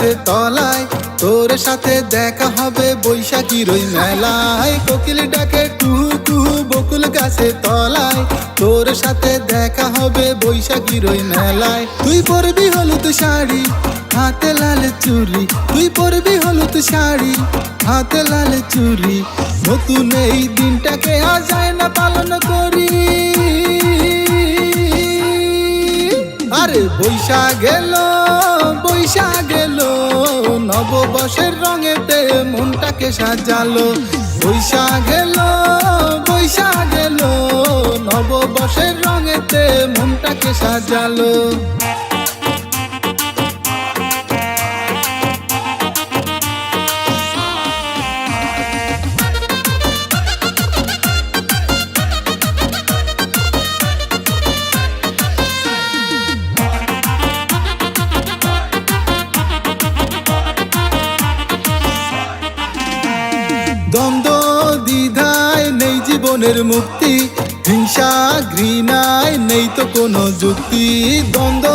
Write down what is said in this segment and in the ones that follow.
গাছের তলায়, তোর সাথে দেখা হবে বৈশাখীর ওই মেলায়। কোকিল ডাকে কুহু কুহু বকুল গাছের তলায়, তোর সাথে দেখা হবে বৈশাখীর ওই মেলায়। তুই পরবি হলুদ শাড়ি হাতে লাল চুড়ি, তুই পরবি হলুদ শাড়ি হাতে লাল চুড়ি। নতুন এই দিনটাকে আজ যায় না পালন করি। আরে বৈশাখ এলো, বৈশাখ এলো, নববর্ষের রঙেতে মনটাকে সাজালো। বৈশাখ এলো, বৈশাখ এলো, নববর্ষের রঙেতে মনটাকে সাজালো। দ্বন্দ্ব দ্বিধায় নেই জীবনের মুক্তি, হিংসা ঘৃণায় নেই তো কোনো যুক্তি। দ্বন্দ্ব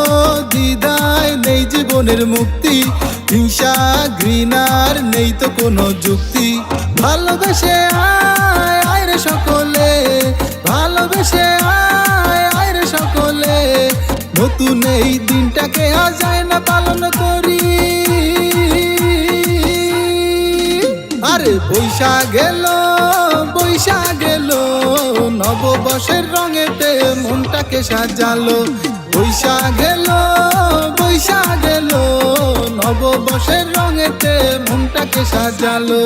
দ্বিধায় নেই জীবনের মুক্তি, হিংসা ঘৃণার নেই তো কোনো যুক্তি। ভালোবেসে আয় আয় রে সকলে, ভালোবেসে আয় আয় রে সকলে, নতুন এই দিনটাকে আজ যায় না পালন করি। আরে বৈশাখ এলো, বৈশাখ এলো, নববর্ষের রঙেতে মনটাকে সাজালো। বৈশাখ এলো, বৈশাখ এলো, নববর্ষের রঙেতে মনটাকে সাজালো।